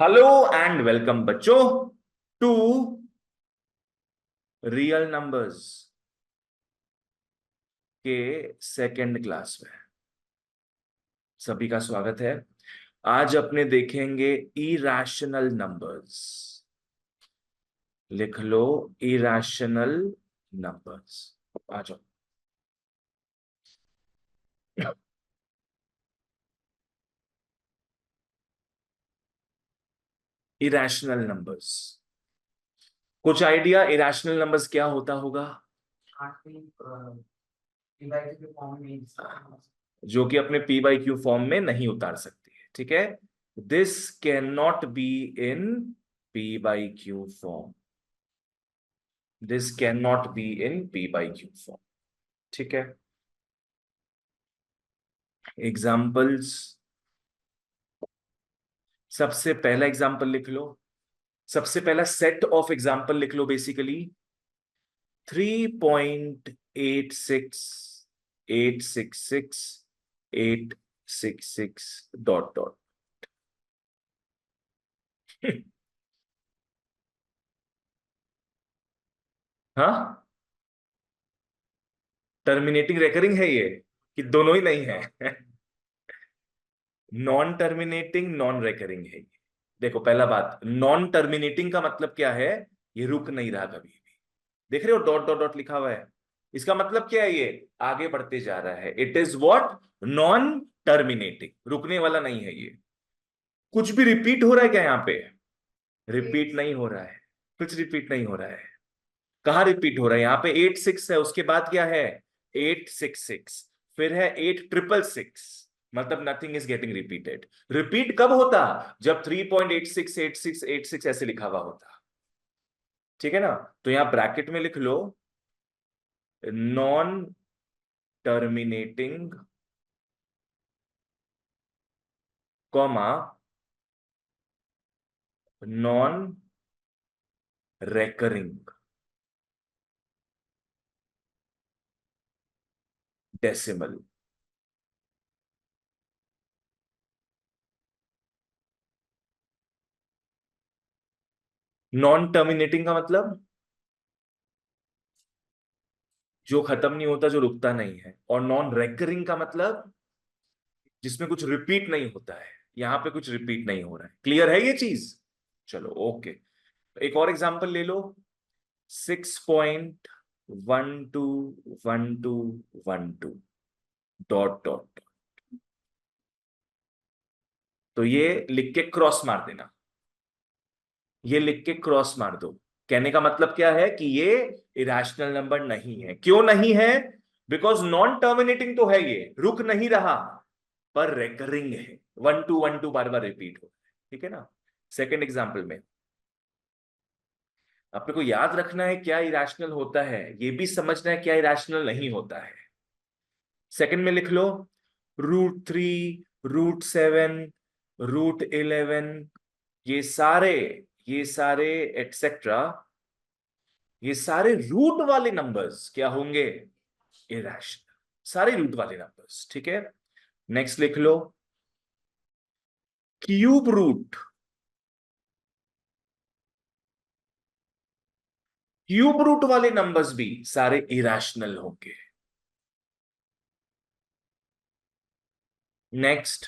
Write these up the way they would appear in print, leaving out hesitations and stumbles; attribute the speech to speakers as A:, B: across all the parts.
A: Hello and welcome बच्चों to real numbers के second class में सभी का स्वागत है। आज अपने देखेंगे इरैशनल नंबर्स। लिख लो, इरैशनल नंबर्स। आ जाओ। इरैशनल नंबर्स, कुछ आइडिया इरैशनल नंबर्स क्या होता होगा? जो कि अपने पी बाई क्यू फॉर्म में नहीं उतार सकती है। ठीक है, this can not be in P by Q form. This can not be in P by Q form. ठीक है, एग्जाम्पल्स। सबसे पहला एग्जाम्पल लिख लो, सबसे पहला सेट ऑफ एग्जाम्पल लिख लो। Basically 3.866 dot dot. हाँ, टर्मिनेटिंग रेकरिंग है ये कि दोनों ही नहीं है? नॉन टर्मिनेटिंग नॉन रेकरिंग है ये। देखो, पहला बात, नॉन टर्मिनेटिंग का मतलब क्या है? ये रुक नहीं रहा कभी भी। देख रहे हो डॉट डॉट डॉट लिखा हुआ है, इसका मतलब क्या है? ये आगे बढ़ते जा रहा है। It is what? Non terminating, रुकने वाला नहीं है ये। कुछ भी रिपीट हो रहा है क्या यहाँ पे? रिपीट नहीं हो रहा है, कुछ रिपीट नहीं हो रहा है। कहाँ रिपीट हो रहा है? यहाँ पे 86 है, उसके बाद क्या है? 866, फिर है 8666। मतलब nothing is getting repeated. Repeat कब होता? जब 3.868686 ऐसे लिखा हुआ होता। ठीक है ना? तो यहां ब्रैकेट में लिख लो, non terminating comma non recurring decimal. Non terminating का मतलब जो खत्म नहीं होता, जो रुकता नहीं है। और नॉन रेकरिंग का मतलब जिसमें कुछ रिपीट नहीं होता है। यहां पे कुछ रिपीट नहीं हो रहा है। क्लियर है ये चीज? चलो ओके, एक और एग्जांपल ले लो। 6.1212 डॉट डॉट। तो ये लिख के क्रॉस मार देना, ये लिख के क्रॉस मार दो। कहने का मतलब क्या है कि ये इरेशनल नंबर नहीं है। क्यों नहीं है? बिकॉज नॉन टर्मिनेटिंग तो है, ये रुक नहीं रहा, पर रेकरिंग है। 1212 बार बार रिपीट हो। ठीक है ना? सेकेंड एग्जाम्पल में अपने को याद रखना है क्या इरेशनल होता है, ये भी समझना है क्या इरेशनल नहीं होता है। सेकंड में लिख लो, √3, √7, √11, ये सारे, ये सारे एटसेट्रा, ये सारे रूट वाले नंबर्स क्या होंगे? इरेशनल। सारे रूट वाले नंबर्स। ठीक है, नेक्स्ट लिख लो, क्यूब रूट। क्यूब रूट वाले नंबर्स भी सारे इरेशनल होंगे। नेक्स्ट,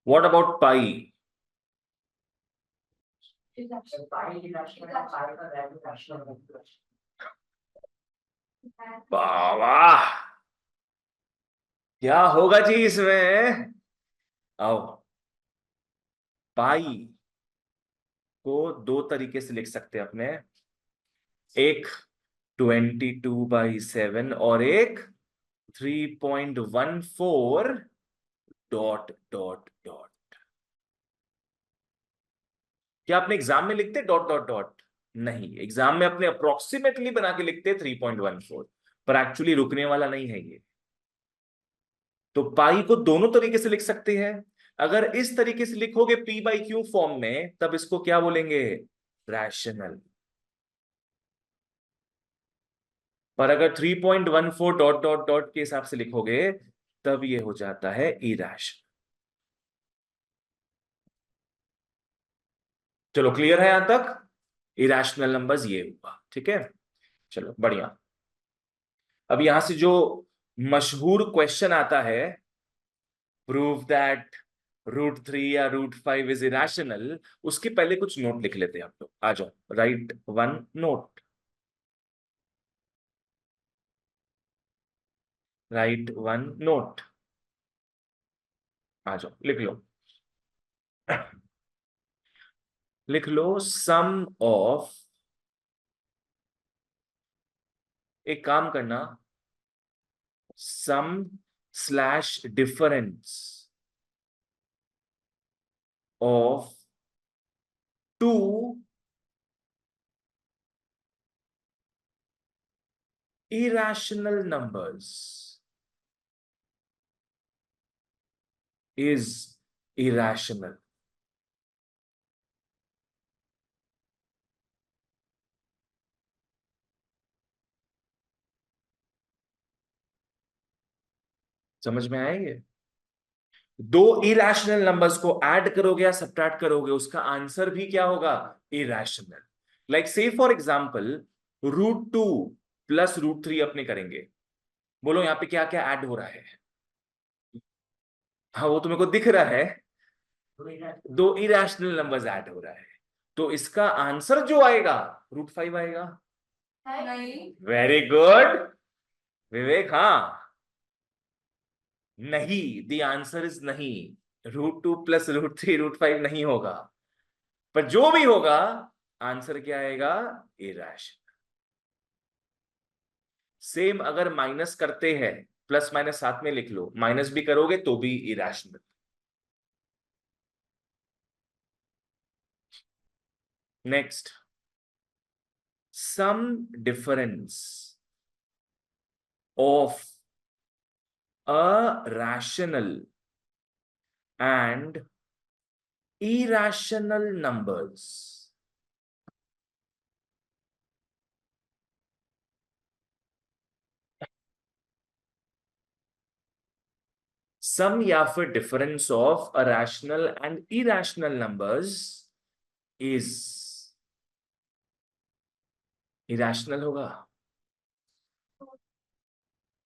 A: व्हाट अबाउट पाई? वाह, क्या होगा जी इसमें? आओ, पाई को दो तरीके से लिख सकते हैं अपने। एक 22/7 और एक 3.14 डॉट डॉट डॉट। क्या अपने एग्जाम में लिखते डॉट डॉट डॉट? नहीं, एग्जाम में अपने अप्रोक्सीमेटली बना के लिखते 3.14, पर एक्चुअली रुकने वाला नहीं है ये। तो पाई को दोनों तरीके से लिख सकते हैं। अगर इस तरीके से लिखोगे पी बाई क्यू फॉर्म में, तब इसको क्या बोलेंगे? रैशनल। पर अगर 3.14 डॉट डॉट डॉट के हिसाब से लिखोगे, तब ये हो जाता है इरैशनल। चलो क्लियर है यहां तक? इरैशनल नंबर्स ये हुआ, ठीक है। चलो बढ़िया। अब यहां से जो मशहूर क्वेश्चन आता है, प्रूव दैट √3 या √5 इज इरैशनल, उसके पहले कुछ नोट लिख लेते हैं आप लोग। आ जाओ, write one note, write one note. आ जाओ लिख लो। लिख लो सम ऑफ, एक काम करना, sum slash difference of two irrational numbers is irrational। समझ में आएंगे? दो इरेशनल नंबर्स को ऐड करोगे या सब्ट्रैक्ट करोगे, उसका आंसर भी क्या होगा? इरेशनल। लाइक से फॉर एग्जांपल √2 प्लस √3 अपने करेंगे। बोलो यहां पे क्या क्या ऐड हो रहा है? हाँ वो तुम्हें को दिख रहा है, दो इरेशनल नंबर्स ऐड हो रहा है, तो इसका आंसर जो आएगा √5 आएगा। नहीं। वेरी गुड विवेक। हाँ नहीं, द आंसर इज नहीं, √2 प्लस √3 √5 नहीं होगा, पर जो भी होगा आंसर क्या आएगा? इरेशनल। सेम अगर माइनस करते हैं, प्लस माइनस साथ में लिख लो, माइनस भी करोगे तो भी irrational. Next, sum difference of a rational and irrational numbers। Sum या फिर difference of a rational and irrational numbers is irrational होगा।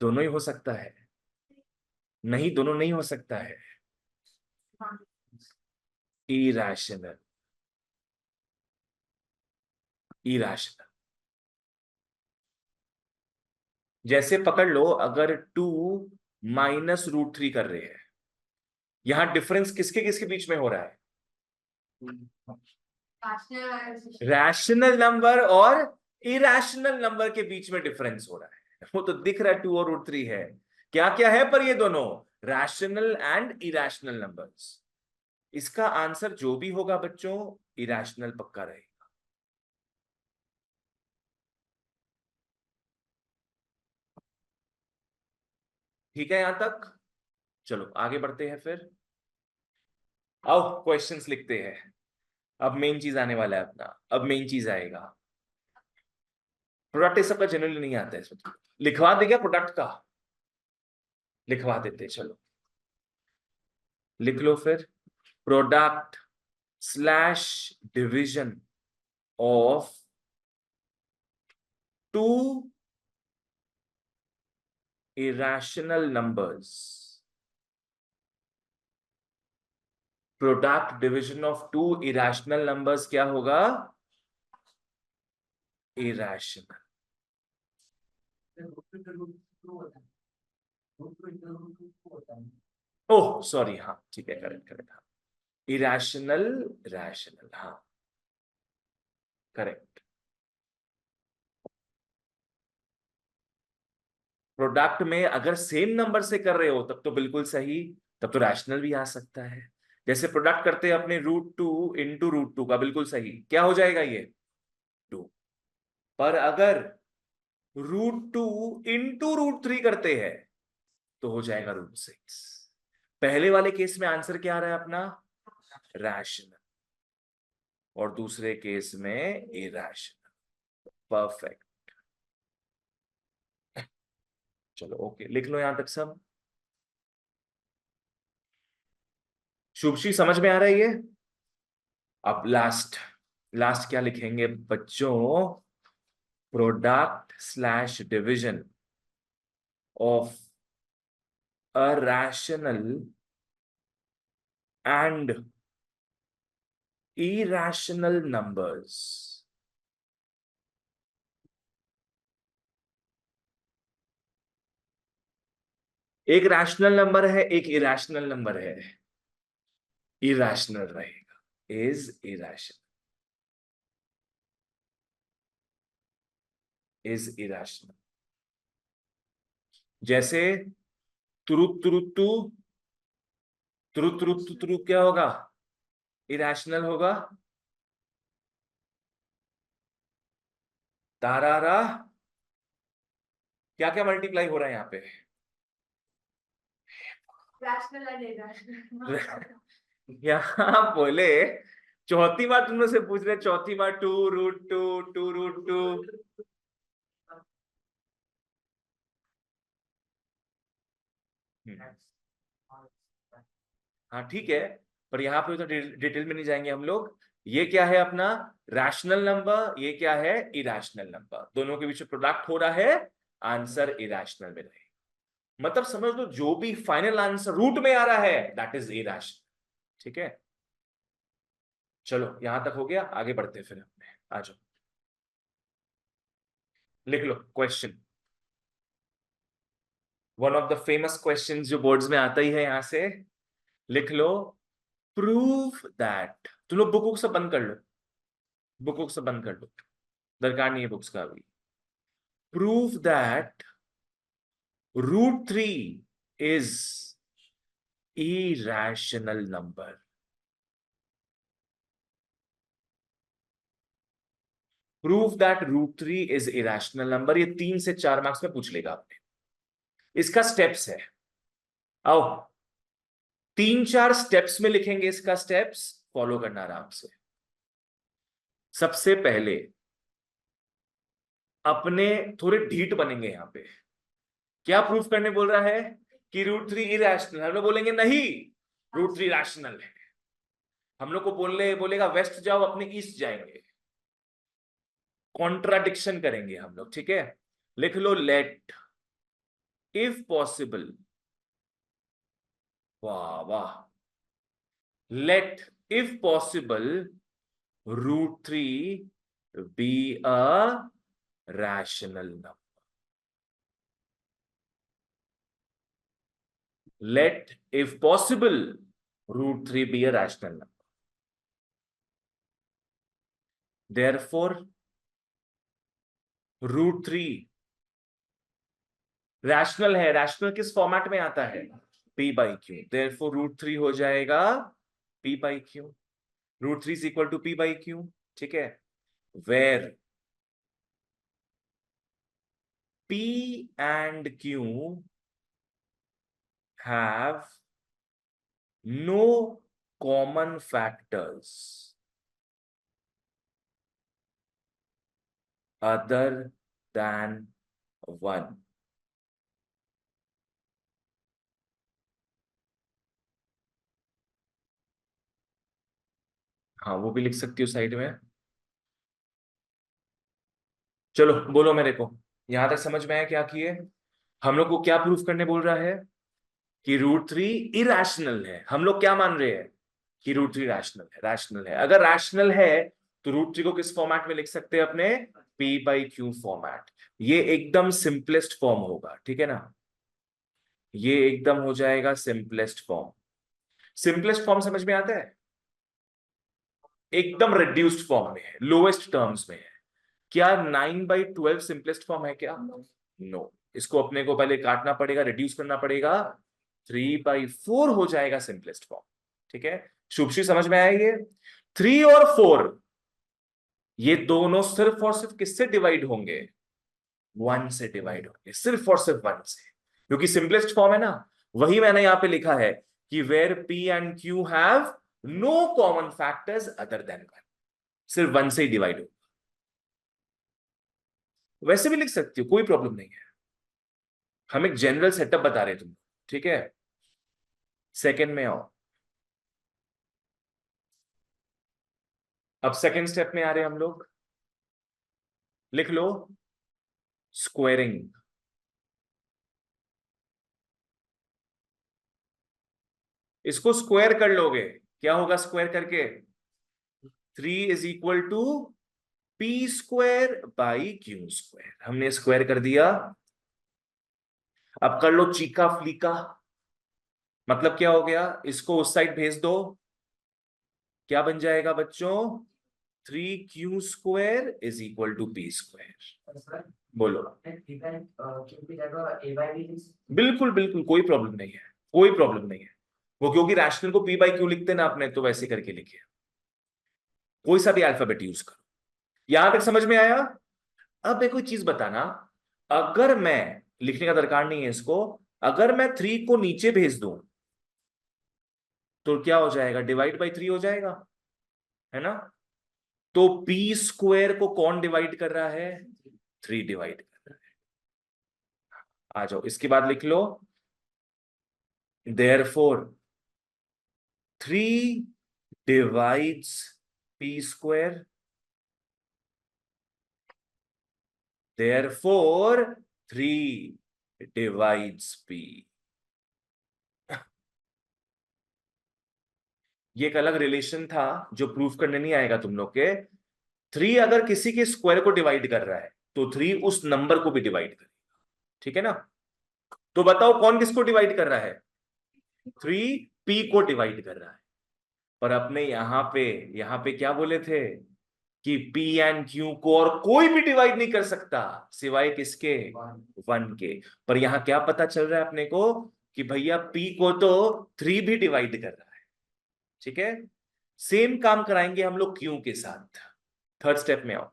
A: दोनों ही हो सकता है। नहीं, दोनों नहीं हो सकता है। Irrational, irrational. जैसे पकड़ लो, अगर 2 माइनस √3 कर रहे हैं, यहां डिफरेंस किसके किसके बीच में हो रहा है? रैशनल नंबर और इरेशनल नंबर के बीच में डिफरेंस हो रहा है। वो तो दिख रहा है 2 और √3 है। क्या क्या है पर ये दोनों रैशनल एंड इरेशनल नंबर्स। इसका आंसर जो भी होगा बच्चों, इरेशनल पक्का रहेगा। ठीक है यहां तक? चलो आगे बढ़ते हैं फिर। आओ क्वेश्चंस लिखते हैं। अब मेन चीज आने वाला है अपना, अब मेन चीज आएगा। प्रोडक्ट इस सबका जनरली नहीं आता है इसमें, लिखवा दे क्या प्रोडक्ट का? लिखवा देते चलो। लिख लो फिर, product slash division of two irrational numbers। Product division of two irrational numbers क्या होगा? irrational। ओह सॉरी, हाँ ठीक है, करेक्ट करेक्ट, हाँ इरेशनल, रैशनल, हाँ करेक्ट। प्रोडक्ट में अगर सेम नंबर से कर रहे हो तब तो बिल्कुल सही, तब तो रैशनल भी आ सकता है। जैसे प्रोडक्ट करते हैं अपने √2 इंटू √2 का, बिल्कुल सही, क्या हो जाएगा ये? 2। पर अगर √2 इंटू √3 करते हैं तो हो जाएगा √6। पहले वाले केस में आंसर क्या आ रहा है अपना? रैशनल, और दूसरे केस में इरेशनल। परफेक्ट। चलो ओके, लिख लो यहां तक सब। शुभश्री समझ में आ रहा है ये? अब लास्ट, लास्ट क्या लिखेंगे बच्चों? Product slash division of a rational and irrational numbers. एक रैशनल नंबर है, एक इरेशनल नंबर है। इरेशनल रहेगा, इज इरेशनल, इज इरेशनल। जैसे तुरु तुरु तु, तुरु तुरु तु तुरु क्या होगा? इरेशनल होगा। तारारा, क्या क्या मल्टीप्लाई हो रहा है यहाँ पे?
B: Rational and irrational.
A: यहाँ बोले चौथी बार तुम लोग से पूछ रहे, चौथी बार two root two, two root two. हाँ ठीक है, पर यहाँ पे तो डिटेल में नहीं जाएंगे हम लोग। ये क्या है अपना? Rational number. ये क्या है? Irrational number. दोनों के बीच में प्रोडक्ट हो रहा है, आंसर इरेशनल में रहेगा। मतलब समझ लो जो भी फाइनल आंसर रूट में आ रहा है दैट इज इरेशनल। ठीक है, चलो यहां तक हो गया, आगे बढ़ते हैं फिर अपने। आ जाओ, लिख लो question. One of the famous question जो बोर्ड्स में आता ही है, यहां से लिख लो। प्रूव दैट, तुम लोग बुक सब बंद कर लो, बुक सब बंद कर लो, दरकार नहीं है बुक्स का अभी। Prove that √3 is irrational number. Prove that √3 is irrational number. ये 3 से 4 मार्क्स में पूछ लेगा आपने। इसका स्टेप्स है, आओ 3-4 स्टेप्स में लिखेंगे। इसका स्टेप्स फॉलो करना आराम से। सबसे पहले अपने थोड़े ढीठ बनेंगे यहां पे। क्या प्रूफ करने बोल रहा है? कि √3 इरेशनल। हम लोग बोलेंगे नहीं, √3 रैशनल है। हम लोग को बोलेगा वेस्ट जाओ, अपने ईस्ट जाएंगे। कॉन्ट्राडिक्शन करेंगे हम लोग, ठीक है। लिख लो लेट इफ पॉसिबल, वाह वाह, let if possible √3 be a rational number. let if possible √3 be a rational number. Therefore √3 rational है। रैशनल किस फॉर्मेट में आता है? p/q। Therefore √3 हो जाएगा p/q। √3 is equal to p/q। ठीक है, where p and q have no common factors other than 1। हाँ वो भी लिख सकती हो साइड में। चलो बोलो मेरे को, यहां तक समझ में आया क्या किए? हम लोग को क्या प्रूफ करने बोल रहा है? कि √3 इरेशनल है। हम लोग क्या मान रहे हैं? कि √3 रैशनल है। रैशनल है, अगर रैशनल है तो √3 को किस फॉर्मेट में लिख सकते हैं अपने? p/q format. ये एकदम सिंपलेस्ट फॉर्म होगा, ठीक है ना। ये एकदम हो जाएगा सिंपलेस्ट फॉर्म। सिंपलेस्ट फॉर्म समझ में आता है? एकदम रिड्यूस्ड फॉर्म में है, लोएस्ट टर्म्स में है। क्या 9/12 सिंपलेस्ट फॉर्म है क्या? नो। इसको अपने को पहले काटना पड़ेगा, रिड्यूस करना पड़ेगा। 3/4 हो जाएगा सिंपलेस्ट फॉर्म। ठीक है, शुभश्री समझ में आया ये? 3 और 4 ये दोनों सिर्फ और सिर्फ किससे डिवाइड होंगे? 1 से डिवाइड होंगे, सिर्फ और सिर्फ 1 से, क्योंकि सिंपलेस्ट फॉर्म है ना। वही मैंने यहां पे लिखा है कि where p and q have no common factors other than 1। सिर्फ 1 से ही डिवाइड हो। वैसे भी लिख सकती हो, कोई प्रॉब्लम नहीं है। हम एक जनरल सेटअप बता रहे तुम, ठीक है। सेकंड में आओ, अब सेकेंड स्टेप में आ रहे हैं हम लोग, लिख लो स्क्वेयरिंग। इसको स्क्वायर कर लोगे, क्या होगा स्क्वायर करके? 3 = P square by Q square. हमने स्क्वायर कर दिया। अब कर लो चीका फ्लीका। मतलब क्या हो गया, इसको उस साइड भेज दो, क्या बन जाएगा बच्चों? 3 क्यू स्क्वायर = पी स्क्वायर। बोलो। बिल्कुल बिल्कुल, कोई प्रॉब्लम नहीं है, कोई प्रॉब्लम नहीं है। वो क्योंकि रैशनल को पी बाई क्यू लिखते ना अपने, तो वैसे करके लिखे। कोई सा भी अल्फाबेट यूज करो। यहां तक समझ में आया? अब एक कोई चीज बताना, अगर मैं, लिखने का दरकार नहीं है इसको, अगर मैं 3 को नीचे भेज दूं तो क्या हो जाएगा? डिवाइड बाई 3 हो जाएगा, है ना? तो पी स्क्वायर को कौन डिवाइड कर रहा है? 3 डिवाइड कर रहा है। आ जाओ, इसके बाद लिख लो therefore 3 divides P square, therefore 3 divides P. ये एक अलग रिलेशन था जो प्रूफ करने नहीं आएगा तुम लोग के। 3 अगर किसी के स्क्वायर को डिवाइड कर रहा है तो 3 उस नंबर को भी डिवाइड करेगा, ठीक है ना? तो बताओ कौन किसको डिवाइड कर रहा है? 3 पी को डिवाइड कर रहा है। पर अपने यहां पे क्या बोले थे कि पी एंड क्यू को और कोई भी डिवाइड नहीं कर सकता सिवाय किसके? 1 के। पर यहां क्या पता चल रहा है अपने को कि भैया पी को तो 3 भी डिवाइड कर रहा है, ठीक है? सेम काम कराएंगे हम लोग क्यू के साथ। थर्ड स्टेप में आओ।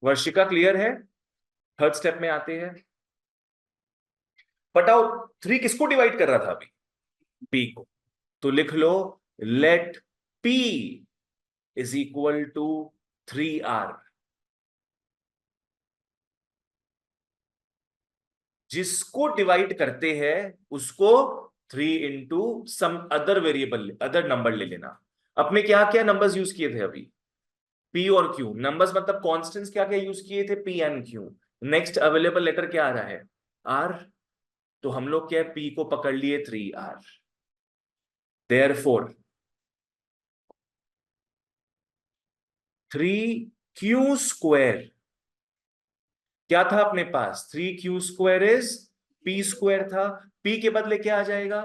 A: वर्षिका क्लियर है? थर्ड स्टेप में आते हैं। बताओ 3 किसको डिवाइड कर रहा था अभी? पी को। तो लिख लो लेट पी = 3R। जिसको डिवाइड करते हैं उसको 3 into some other variable, other number ले लेना। अपने क्या क्या नंबर्स यूज किए थे अभी? पी और क्यू। नंबर्स मतलब कॉन्स्टेंट्स क्या क्या यूज किए थे? P and Q. Next available letter क्या आ रहा है? आर। तो हम लोग क्या, पी को पकड़ लिए 3R। देयरफॉर 3 क्यू स्क्वायर क्या था अपने पास? 3 क्यू स्क्वायर = पी स्क्वायर था। पी के बदले क्या आ जाएगा?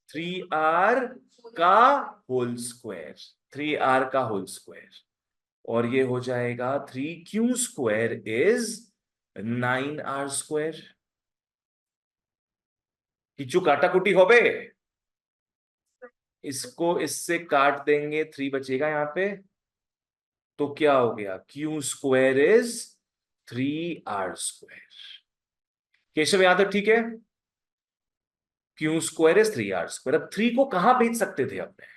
A: 3R का होल स्क्वायर। 3R का होल स्क्वायर। और ये हो जाएगा 3 क्यू स्क्वायर = 9R²। किचू काटा कुटी हो बे। इसको इससे काट देंगे, 3 बचेगा यहां पे। तो क्या हो गया? Q² = 3R²। केशव यहां तक ठीक है? Q² = 3R²। अब 3 को कहां भेज सकते थे अपने?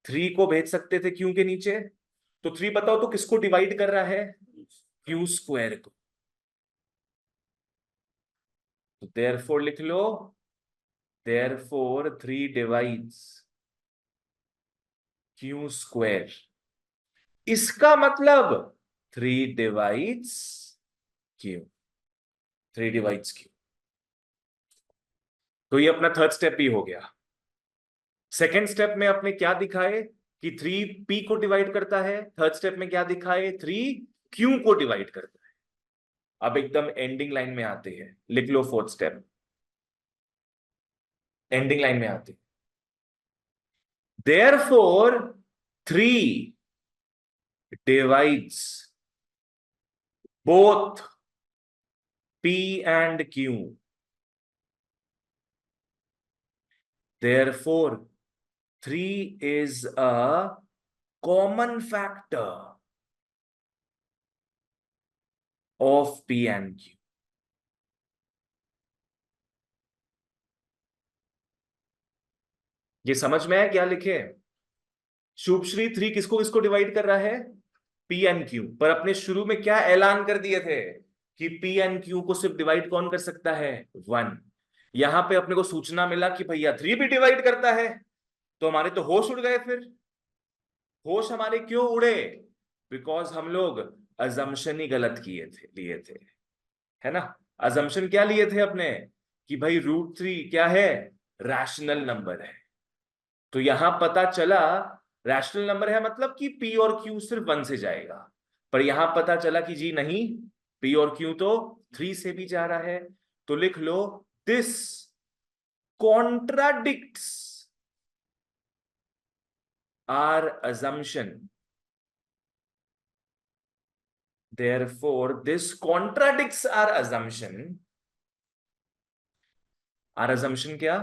A: 3 को भेज सकते थे क्यू के नीचे। तो 3 बताओ तो किसको डिवाइड कर रहा है? Q² को। तो देयरफॉर लिख लो, देयरफॉर 3 डिवाइड्स Q²। इसका मतलब 3 डिवाइड्स Q। 3 divides Q। तो ये अपना थर्ड स्टेप ही हो गया। सेकेंड स्टेप में अपने क्या दिखाए कि 3 P को डिवाइड करता है। थर्ड स्टेप में क्या दिखाए? 3 Q को डिवाइड करता है। अब एकदम एंडिंग लाइन में आते हैं, लिख लो फोर्थ स्टेप। एंडिंग लाइन में आते, therefore 3 divides both P and Q, therefore 3 is a common factor of P and Q। ये समझ में है क्या लिखे? शुभश्री 3 किसको किसको डिवाइड कर रहा है? P and Q। पर अपने शुरू में क्या ऐलान कर दिए थे कि P and Q को सिर्फ डिवाइड कौन कर सकता है? 1। यहां पे अपने को सूचना मिला कि भैया 3 भी डिवाइड करता है। तो हमारे तो होश उड़ गए। फिर होश हमारे क्यों उड़े? बिकॉज हम लोग अजम्पशन ही गलत लिए थे, है ना। अजम्पशन क्या लिए थे अपने, कि भाई √3 क्या है, रैशनल नंबर है। तो यहां पता चला रैशनल नंबर है, मतलब कि पी और क्यू सिर्फ 1 से जाएगा। पर यहां पता चला कि जी नहीं, पी और क्यू तो 3 से भी जा रहा है। तो लिख लो, this contradicts our assumption, therefore this contradicts our assumption. Our assumption क्या?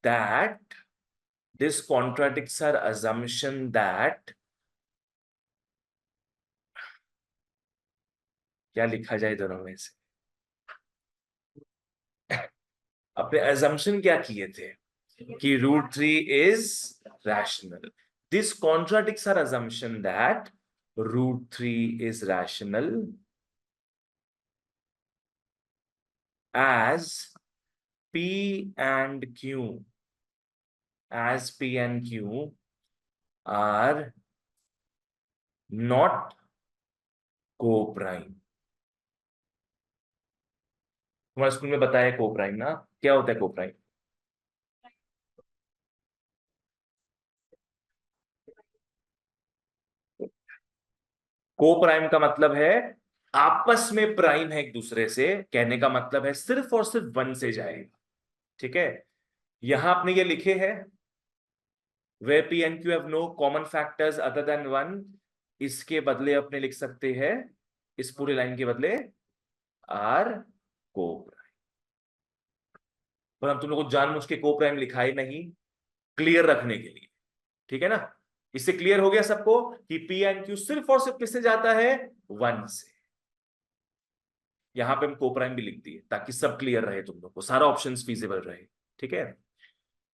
A: That this contradicts our assumption that, क्या लिखा जाए दोनों में से? अपने assumption क्या किए थे कि √3 is rational. This contradicts our assumption that √3 is rational as P and Q are not co-prime. तुम्हारे स्कूल में बताया को-प्राइम ना, क्या होता है को-प्राइम? को-प्राइम का मतलब है आपस में प्राइम है एक दूसरे से, कहने का मतलब है सिर्फ और सिर्फ 1 से जाएगा। ठीक है, यहां आपने ये लिखे हैं where P and Q have no common factors other than 1, इसके बदले अपने लिख सकते हैं, इस पूरी लाइन के बदले आर को-प्राइम। पर हम तुम लोग को जानबूझ के को-प्राइम लिखा ही नहीं, क्लियर रखने के लिए। ठीक है ना, इससे क्लियर हो गया सबको कि P and Q सिर्फ और सिर्फ किससे जाता है, 1 से। यहां पे हम को-प्राइम भी लिख दिए ताकि सब क्लियर रहे, तुम लोग को सारा ऑप्शंस फीजिबल रहे। ठीक है,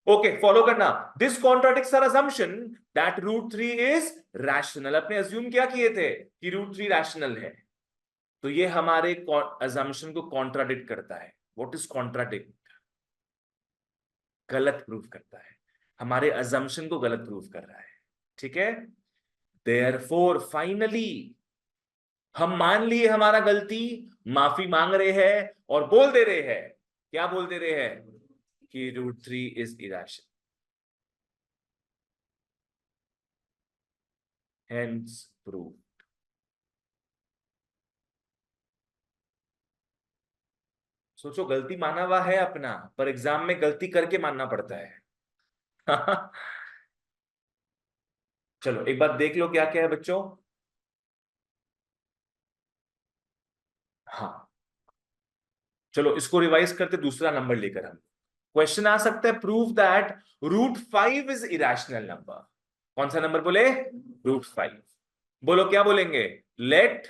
A: ओके, फॉलो करना। This contradicts our assumption that √3 is rational. अपने अज्यूम क्या किए थे कि √3 रैशनल है, तो ये हमारे असम्पशन को कॉन्ट्राडिक्ट करता है। What is contradict? गलत प्रूफ करता है, हमारे असम्पशन को गलत प्रूफ कर रहा है। ठीक है, देयरफॉर फाइनली हम मान लिए हमारा गलती, माफी मांग रहे हैं और बोल दे रहे हैं, क्या बोल दे रहे हैं, कि √3 इज इरेशनल, हेंस प्रूफ। सोचो, गलती माना हुआ है अपना, पर एग्जाम में गलती करके मानना पड़ता है। चलो एक बार देख लो क्या क्या है बच्चों। हाँ, चलो इसको रिवाइज करते दूसरा नंबर लेकर। हम क्वेश्चन आ सकता है, prove that √5 is irrational number. कौन सा नंबर बोले, √5। बोलो क्या बोलेंगे, let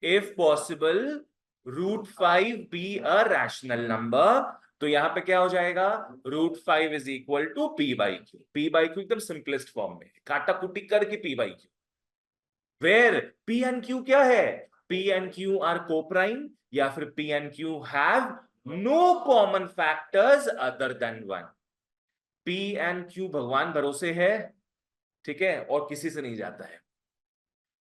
A: if possible √5 be a rational number. तो यहां पे क्या हो जाएगा, √5 is equal to P/Q। P/Q एकदम सिंपलेस्ट फॉर्म में, काटा कुटी करके P/Q, where P and Q क्या है, P and Q are coprime, या फिर P and Q have no common factors other than 1। P and Q भगवान भरोसे है, ठीक है, और किसी से नहीं जाता है।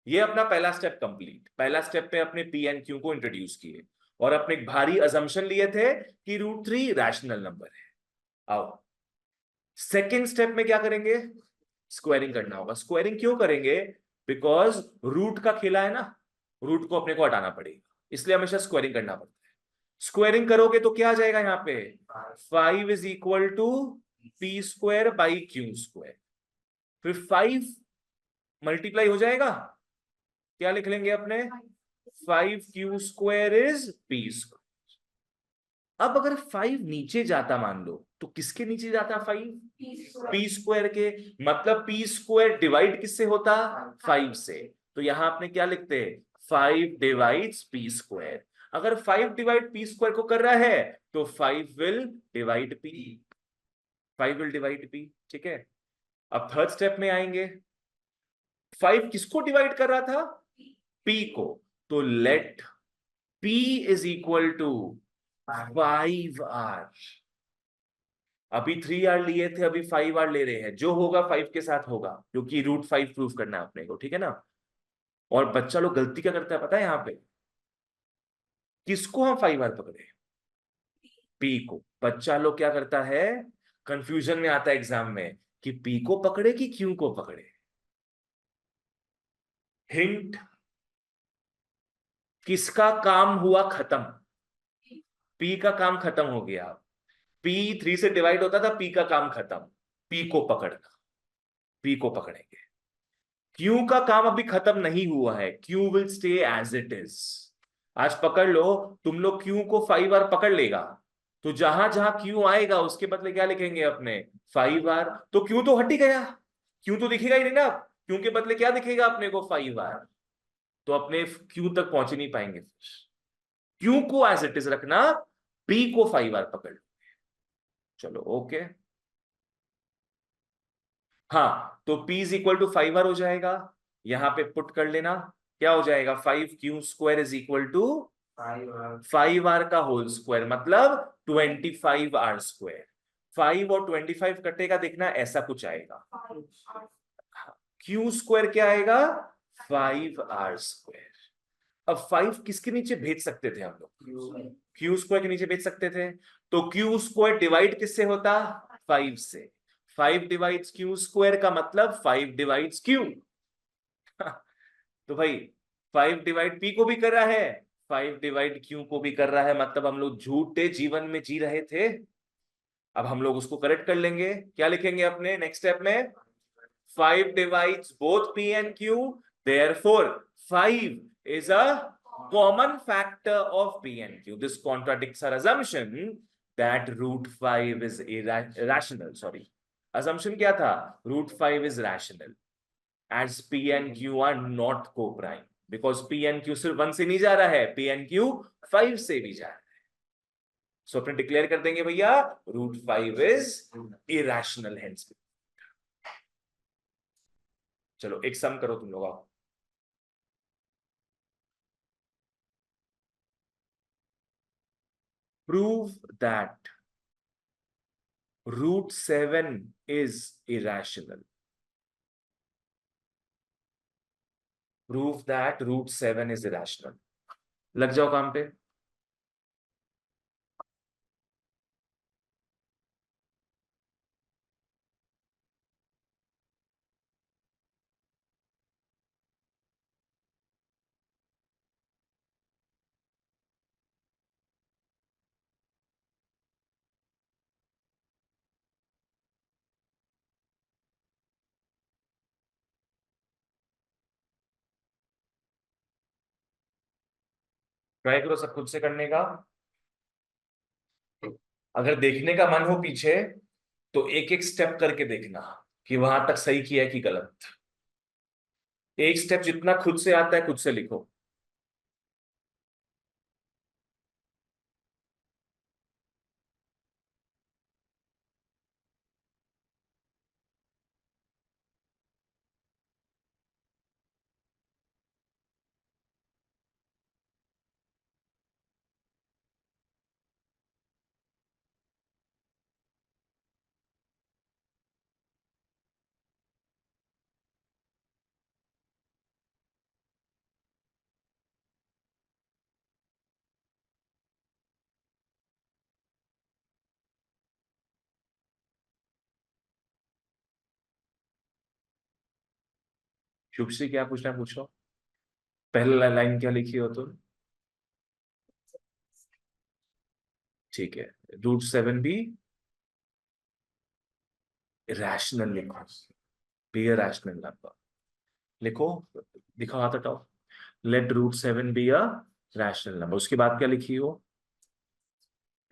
A: ये अपना पहला स्टेप कंप्लीट। पहला स्टेप पे अपने P एंड Q को इंट्रोड्यूस किए और अपने एक भारी अजम्पशन लिए थे कि √3 रैशनल नंबर है। आओ सेकेंड स्टेप में क्या करेंगे, स्क्वायरिंग करना होगा। स्क्वायरिंग क्यों करेंगे, बिकॉज रूट का खेला है ना, रूट को अपने को हटाना पड़ेगा, इसलिए हमेशा स्क्वायरिंग करना पड़ता है। स्क्वायरिंग करोगे तो क्या आ जाएगा यहाँ पे, 5 इज इक्वल टू P²/Q²। फिर 5 मल्टीप्लाई हो जाएगा, क्या लिख लेंगे अपने, 5Q² इज P²। अब अगर 5 नीचे जाता मान लो, तो किसके नीचे जाता 5, P² के, मतलब P² डिवाइड किससे होता, 5 से। तो यहां आपने क्या लिखते हैं, 5 डिवाइड्स P²। अगर 5 डिवाइड P² को कर रहा है तो 5 will divide P, 5 will divide P। ठीक है, अब थर्ड स्टेप में आएंगे। 5 किसको डिवाइड कर रहा था, P को, तो let P is equal to 5R। अभी 3R लिए थे, अभी 5R ले रहे हैं, जो होगा 5 के साथ होगा, क्योंकि √5 प्रूफ करना है अपने को, ठीक है ना। और बच्चा लोग गलती क्या करता है पता है यहाँ पे, किसको हम 5R पकड़े, पी को। बच्चा लोग क्या करता है, कंफ्यूजन में आता है एग्जाम में कि पी को पकड़े कि क्यू को पकड़े। हिंट, किसका काम हुआ खत्म, पी का काम खत्म हो गया। पी 3 से डिवाइड होता था, पी का काम खत्म, पी को पकड़ना, पी को पकड़ेंगे। क्यू का काम अभी खत्म नहीं हुआ है, Q will stay as it is. आज पकड़ लो, तुम लोग क्यू को 5R पकड़ लेगा, तो जहां जहां क्यू आएगा उसके बदले क्या लिखेंगे अपने, 5R। तो क्यू तो हट ही गया, क्यू तो दिखेगा ही नहीं ना, क्यू के बदले क्या दिखेगा अपने को, 5R। तो अपने क्यू तक पहुंच ही नहीं पाएंगे। क्यू को एज इट इज रखना, पी को 5R पकड़ लो। चलो ओके। हाँ, तो P is equal to 5R हो जाएगा, यहां पे पुट कर लेना। क्या हो जाएगा, 5Q² is equal to 5R का होल स्क्वायर, मतलब 25R²। 5 और 25 कटेगा, देखना ऐसा कुछ आएगा। Q² क्या आएगा, 5R²। अब 5 किसके नीचे भेज सकते थे हम लोग, Q² के नीचे भेज सकते थे। तो Q² डिवाइड किससे होता, 5 से। 5 डिवाइड्स Q² का मतलब 5 डिवाइड्स Q। तो भाई 5 डिवाइड P को भी कर रहा है, 5 डिवाइड Q को भी कर रहा है, मतलब हम लोग झूठे जीवन में जी रहे थे। अब हम लोग उसको करेक्ट कर लेंगे, क्या लिखेंगे अपने नेक्स्ट स्टेप में, 5 divides both P and Q, therefore 5 is a common factor of P and Q. This contradicts our assumption that √5 is irrational. Sorry, assumption क्या था, √5 is rational as P and Q are not co-prime, because P and Q सिर्फ 1 से नहीं जा रहा है, P and Q 5 से भी जा रहा है। सो अपने डिक्लेयर कर देंगे भैया, √5 इज इरेशनल हेंस। चलो एक सम करो तुम लोग आओ। Prove that √7 is irrational. Prove that √7 is irrational. लग जाओ काम पे। ट्राई करो सब खुद से करने का। अगर देखने का मन हो पीछे, तो एक एक स्टेप करके देखना कि वहां तक सही किया है कि गलत। एक स्टेप जितना खुद से आता है खुद से लिखो। शुभ से क्या पूछना है पूछो। पहला लाइन क्या लिखी हो तुम, ठीक है। √7 भी रैशनल लिखो, बी ए रैशनल नंबर लिखो। दिखाओ हाथ हटाओ। Let √7 be a rational number. उसके बाद क्या लिखी हो,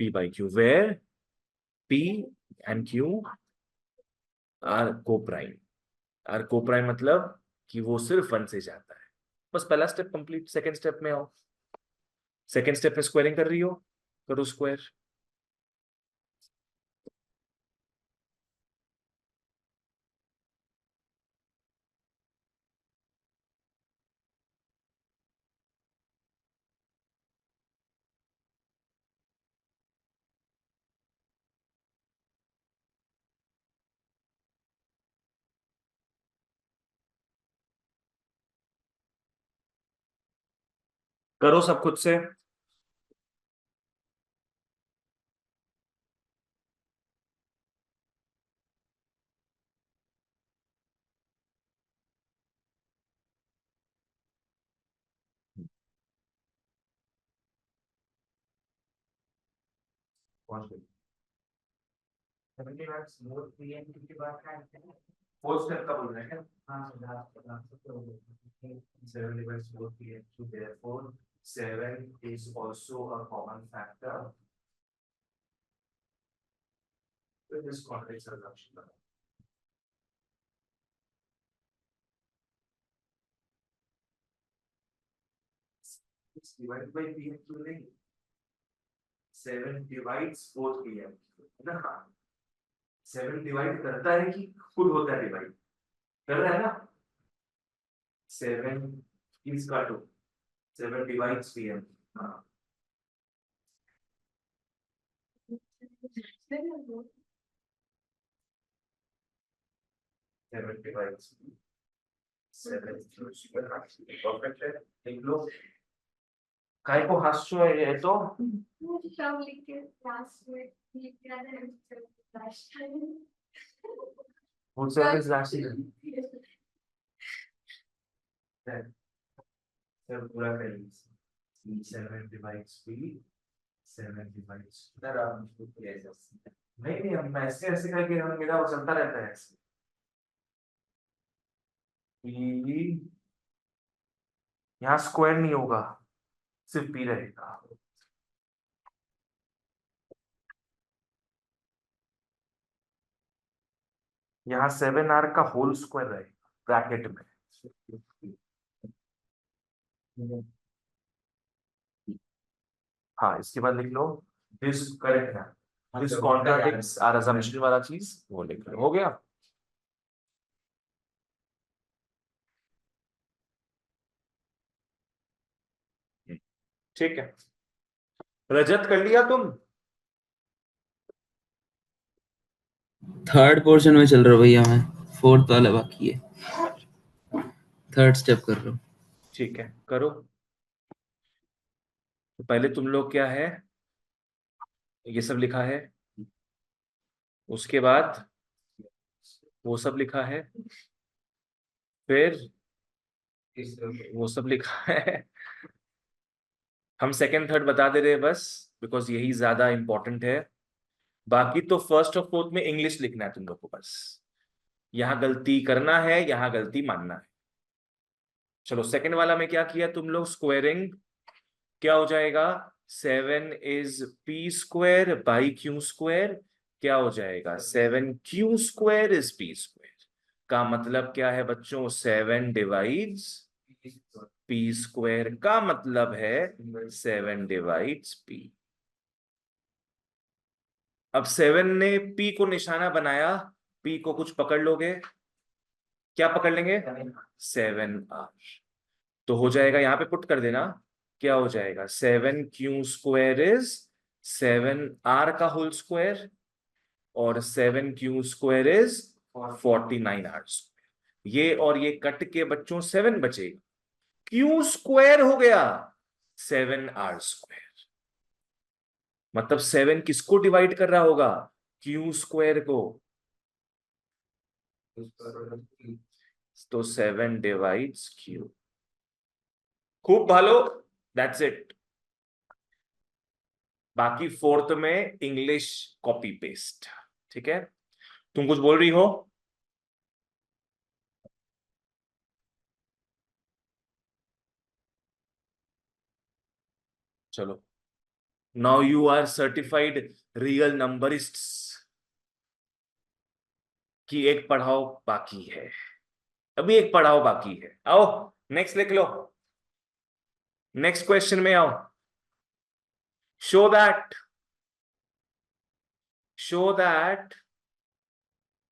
A: P/Q, where P and Q are coprime. Are coprime मतलब कि वो सिर्फ 1 से जाता है। बस पहला स्टेप कंप्लीट, सेकंड स्टेप में आओ। सेकंड स्टेप में स्क्वायरिंग कर रही हो, करो स्क्वायर। करो सब खुद से। पहुंच गई। 70 वैट्स मोर पीएम की बात करते हैं। फोर्थ स्टेप का बोल रहे हैं क्या? हाँ सर, लास्ट लास्ट तो 70 what's more PM two therefore 7 is also a common factor with this context assumption. It's divided by PM क्यों नहीं? 7 divides 4 PM है ना? 7 डिवाइड करता है कि खुद होता है डिवाइड? कर रहा है ना? 7 इसका 2 7 डिवाइड्स PM। हाँ 7 डिवाइड्स 7 परफेक्ट है। देख लो काय को हंसो है तो
B: मुझे सब लिख के क्लास में लिख के आना है लास्ट टाइम
A: मुझसे ऑफिस राशि है सब पूरा करेंगे। 7 डिवाइड्स B 7 डिवाइड्स इधर आप मुझको कैसे नहीं नहीं हम ऐसे ऐसे करके हम मेरा वो चलता रहता है ऐसे कि यहाँ स्क्वायर नहीं होगा सिर्फ P रहेगा। यहाँ 7R का होल स्क्वायर रहेगा ब्रैकेट में। हाँ इसके बाद लिख लो दिस करेक्ट है दिस कॉन्ट्राडिक्ट्स आवर असम्पशन वाला चीज वो लिख लो। हो गया। ठीक है रजत कर लिया तुम?
C: थर्ड पोर्शन में चल रहा हूँ भैया मैं, फोर्थ वाला बाकी है, थर्ड स्टेप कर रहा हूँ।
A: ठीक है करो। तो पहले तुम लोग क्या है ये सब लिखा है उसके बाद वो सब लिखा है फिर वो सब लिखा है। हम सेकंड थर्ड बता दे रहे हैं बस बिकॉज यही ज्यादा इंपॉर्टेंट है। बाकी तो फर्स्ट और फोर्थ में इंग्लिश लिखना है तुम लोग को बस। यहाँ गलती करना है यहाँ गलती मानना है। चलो सेकंड वाला में क्या किया तुम लोग स्क्वायरिंग क्या हो जाएगा 7 is P² बाई Q²। क्या हो जाएगा 7Q² is P² का मतलब क्या है बच्चों 7 डिवाइड्स P² का मतलब है 7 डिवाइड्स P। अब 7 ने P को निशाना बनाया P को कुछ पकड़ लोगे क्या पकड़ लेंगे 7R। तो हो जाएगा यहाँ पे पुट कर देना क्या हो जाएगा 7Q² इज 7R का होल स्क्वायर और 7Q² इज 49R²। ये और ये कट के बच्चों 7 बचेगा Q² हो गया 7R²। मतलब 7 किसको डिवाइड कर रहा होगा Q² को। तो 7 डिवाइड्स Q। खूब भालो दैट्स इट। बाकी फोर्थ में इंग्लिश कॉपी पेस्ट। ठीक है तुम कुछ बोल रही हो? चलो now you are certified real numberist की एक पढ़ाओ बाकी है। अभी एक पढ़ाओ बाकी है। आओ नेक्स्ट लिख लो। नेक्स्ट क्वेश्चन में आओ। Show that show that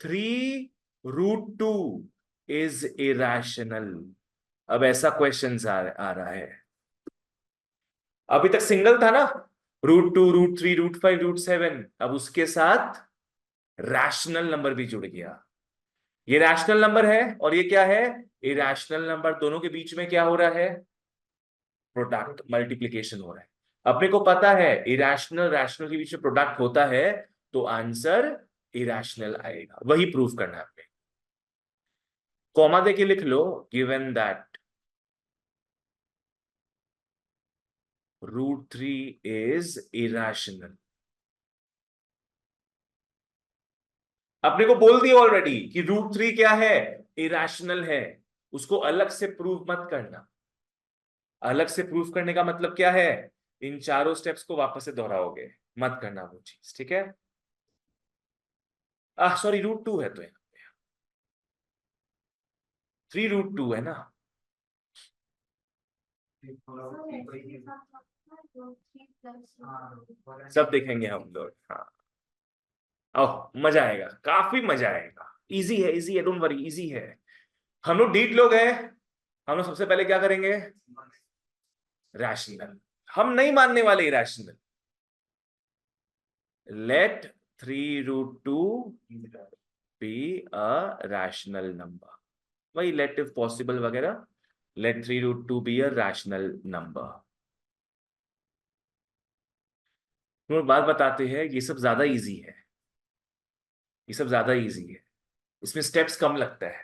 A: 3√2 is irrational. अब ऐसा क्वेश्चन आ रहा है। अभी तक सिंगल था ना √2 √3 √5 √7 अब उसके साथ रैशनल नंबर भी जुड़ गया। ये रैशनल नंबर है और ये क्या है इरेशनल नंबर। दोनों के बीच में क्या हो रहा है प्रोडक्ट मल्टीप्लीकेशन हो रहा है। अपने को पता है इरेशनल रैशनल के बीच में प्रोडक्ट होता है, तो आंसर इरेशनल आएगा, वही प्रूव करना है आपने। कॉमा देके लिख लो, गिवन दैट √3 इज इरेशनल। अपने को बोल दिया ऑलरेडी कि √3 क्या है, इरेशनल है, उसको अलग से प्रूव मत करना। अलग से प्रूफ करने का मतलब क्या है, इन चारों स्टेप्स को वापस से दोहराओगे, मत करना वो चीज, ठीक है। सॉरी √2 है, तो यहाँ पे 3√2 है ना। सब देखेंगे हम लोग, हाँ। ओह मजा आएगा, काफी मजा आएगा। इजी है डोंट वरी, इजी है। हम लोग डीट लोग हैं, हम लोग सबसे पहले क्या करेंगे, रैशनल। हम नहीं मानने वाले irrational. Let 3√2 be a rational number, वही लेट इफ पॉसिबल वगैरह। Let 3√2 be a rational number. तो बात बताते हैं, ये सब ज्यादा इजी है, ये सब ज्यादा इजी है, इसमें स्टेप्स कम लगता है।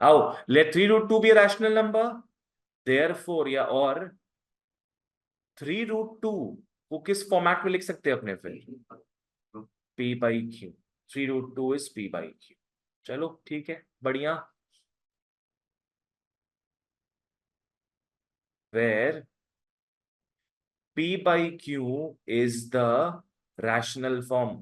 A: आओ, let 3√2 be a rational number, therefore या और 3√2 को किस फॉर्मेट में लिख सकते हैं अपने, फिर P/Q। 3√2 is P/Q। चलो ठीक है, बढ़िया। where P/Q is the rational form।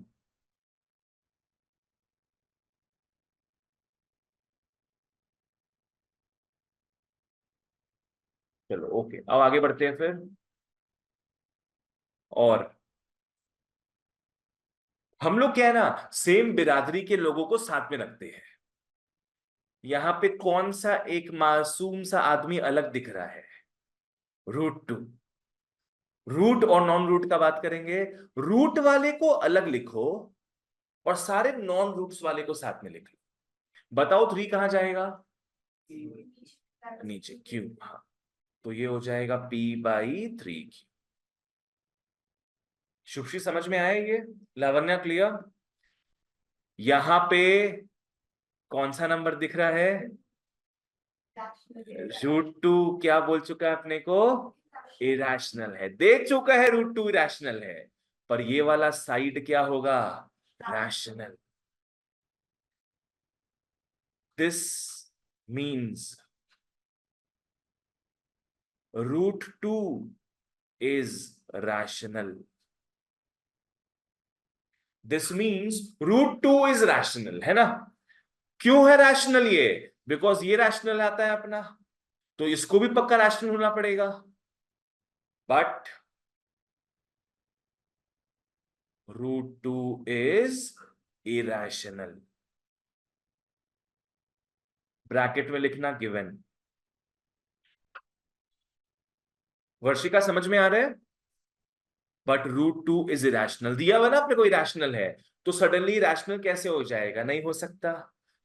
A: चलो ओके, अब आगे बढ़ते हैं फिर। और हम लोग क्या है ना, सेम बिरादरी के लोगों को साथ में रखते हैं। यहां पे कौन सा एक मासूम सा आदमी अलग दिख रहा है, √2। रूट और नॉन रूट का बात करेंगे, रूट वाले को अलग लिखो और सारे नॉन रूट्स वाले को साथ में लिख लो। बताओ 3 कहां जाएगा, नीचे, क्यों, हाँ। तो ये हो जाएगा P/3Q। शुभश्री समझ में आए ये, लावण्या क्लियर। यहां पे कौन सा नंबर दिख रहा है, √2 क्या बोल चुका है अपने को, इरेशनल है, दे चुका है √2 इरेशनल है। पर ये वाला साइड क्या होगा, rational. This means √2 is rational. This means √2 is rational, है ना। क्यों है रैशनल ये, बिकॉज ये रैशनल आता है अपना, तो इसको भी पक्का रैशनल होना पड़ेगा। But √2 is irrational. ब्रैकेट में लिखना गिवन। वर्षिका समझ में आ रहा है। बट √2 इज इरेशनल दिया हुआ ना अपने को, इरेशनल है, तो सडनली रैशनल कैसे हो जाएगा, नहीं हो सकता।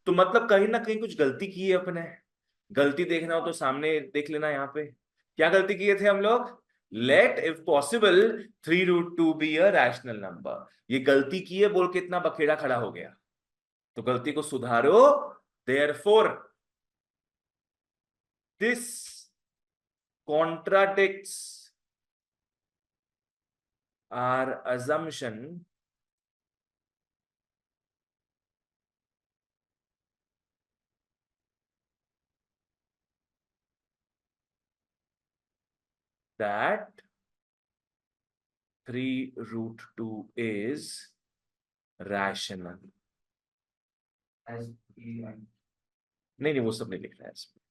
A: तो मतलब कहीं ना कहीं कुछ गलती की है अपने। गलती देखना हो तो सामने देख लेना, यहाँ पे क्या गलती किए थे हम लोग, let if possible 3√2 be a rational number. ये गलती की है बोल के इतना बखेड़ा खड़ा हो गया, तो गलती को सुधारो। Therefore this contradicts our assumption that 3√2 is rational। नहीं नहीं, वो सब नहीं लिख रहा है इसमें।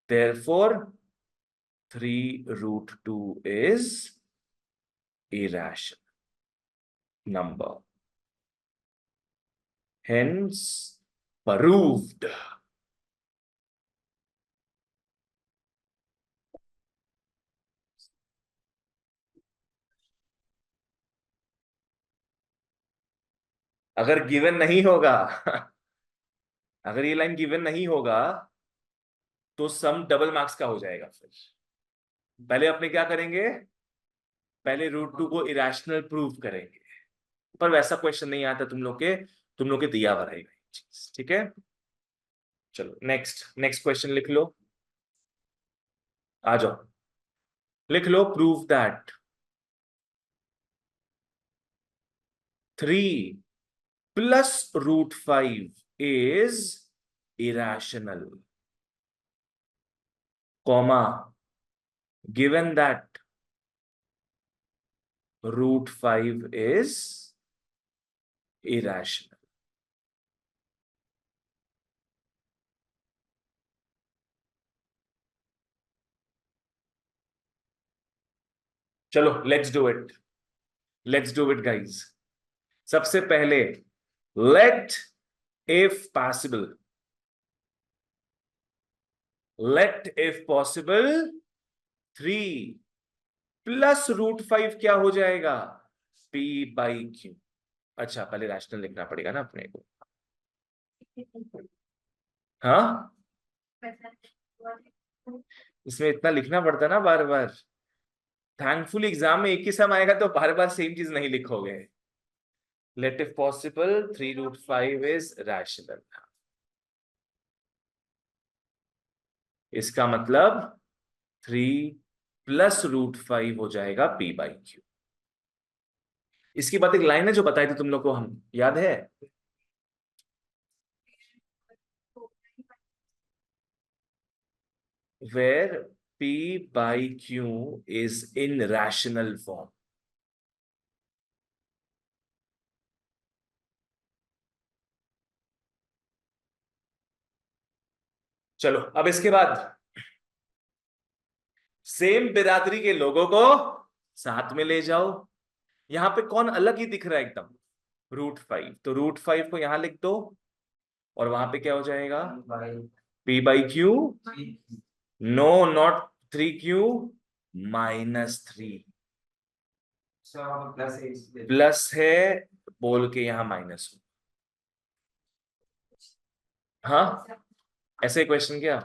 A: therefore 3√2 is irrational number, hence proved। अगर गिवन नहीं होगा अगर ये लाइन गिवन नहीं होगा तो सम डबल मार्क्स का हो जाएगा फिर। पहले अपने क्या करेंगे, पहले रूट 2 को इरेशनल प्रूव करेंगे, पर वैसा क्वेश्चन नहीं आता तुम लोग के दिया हुआ रहेगा चीज, ठीक है। चलो नेक्स्ट नेक्स्ट क्वेश्चन लिख लो, आ जाओ, लिख लो, prove that 3 + √5 is irrational, comma, given that √5 is irrational. चलो लेट्स डू इट गाइज। सबसे पहले let, if possible, let if possible 3 + √5 क्या हो जाएगा, P/Q। अच्छा पहले रैशनल लिखना पड़ेगा ना अपने को, हाँ इसमें इतना लिखना पड़ता ना बार बार, थैंकफुली एग्जाम में एक ही सम आएगा तो बार बार सेम चीज नहीं लिखोगे। Let if possible 3 √5 is rational, इसका मतलब 3 + √5 हो जाएगा P/Q। इसकी बात एक लाइन है जो बताई थी तुम लोग को, हम याद है, where P/Q is in rational form। चलो अब इसके बाद सेम बिरादरी के लोगों को साथ में ले जाओ। यहां पे कौन अलग ही दिख रहा है एकदम, √5, तो √5 को यहां लिख दो और वहां पे क्या हो जाएगा, P/Q, no not 3Q, -3, plus है बोल के यहां माइनस हो, हाँ ऐसे क्वेश्चन क्या,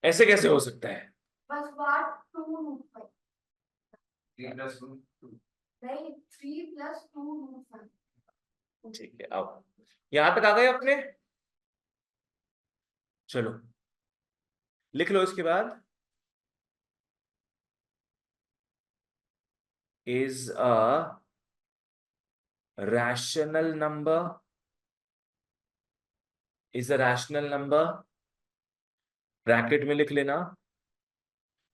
A: ऐसे कैसे हो सकता है,
B: बस बात 2 √5 नहीं 3 + 2 √5।
A: ठीक है अब यहां तक आ गए अपने। चलो लिख लो इसके बाद, is a rational number, is a rational number, bracket में लिख लेना।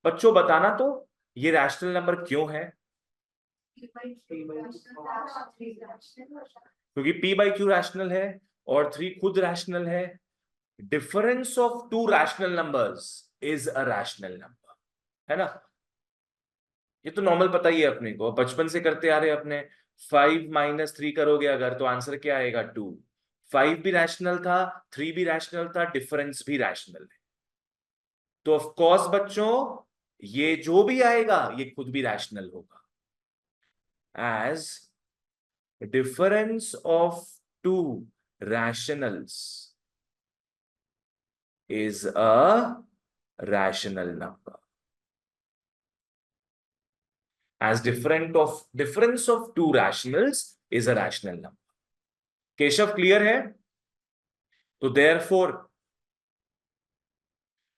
A: बच्चों बताना तो ये रैशनल नंबर क्यों है, क्योंकि P/Q रैशनल है और 3 खुद रैशनल है। Difference of 2 rational numbers is a rational number, है ना, ये तो नॉर्मल पता ही है अपने को, बचपन से करते आ रहे अपने। 5 - 3 करोगे अगर तो आंसर क्या आएगा 2। 5 भी रैशनल था, 3 भी रैशनल था, डिफरेंस भी रैशनल है, तो ऑफ कोर्स बच्चों ये जो भी आएगा ये खुद भी रैशनल होगा, as difference of two rationals is a rational number, as difference of two rationals is a rational number। Keshav clear है, तो therefore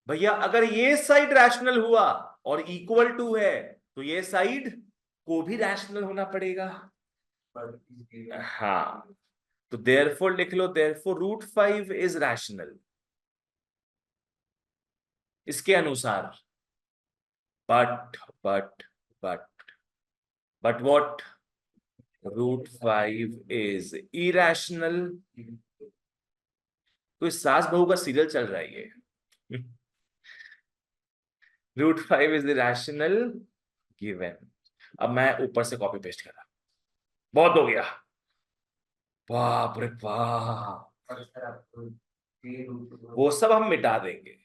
A: भैया अगर ये साइड रैशनल हुआ और इक्वल टू है तो ये साइड को भी रैशनल होना पड़ेगा, हाँ, तो therefore लिख लो, therefore √5 is rational इसके अनुसार, but but but what, √5 is irrational। तो इस सास बहू का सीरियल चल रहा है ये। √5 is irrational given। अब मैं ऊपर से कॉपी पेस्ट कर रहा, बहुत हो गया, बाप रे बाप, वो सब हम मिटा देंगे,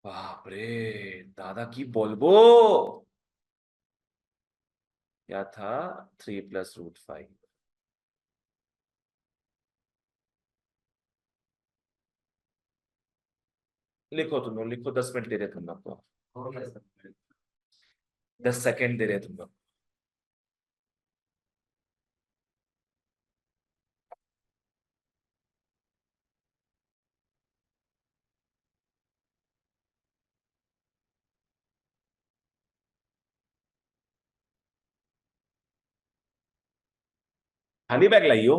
A: बाप रे दादा की बोलबो, क्या था 3 + √5, लिखो तुम लोग, लिखो, 10 मिनट दे रहे तुम लोग को, 10 सेकेंड दे रहे तुम लोग। खाली बैग लाई हो?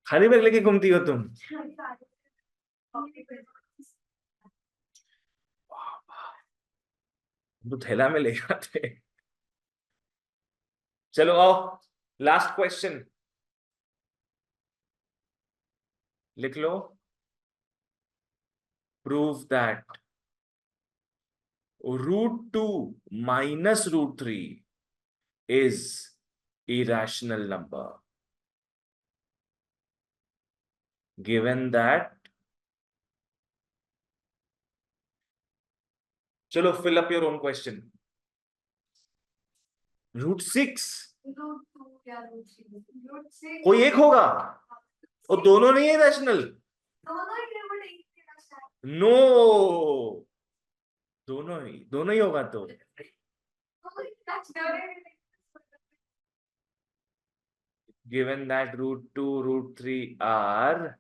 A: खाली बैग लेके घूमती हो तुम? तो थैला में ले जाते। चलो आओ, लास्ट क्वेश्चन लिख लो। Prove that √2 minus √3 is irrational number given that, चलो fill up your own question. √6 कोई एक होगा, और दोनों नहीं है रैशनल। नो, दोनों ही होगा तो। given that √2 √3 are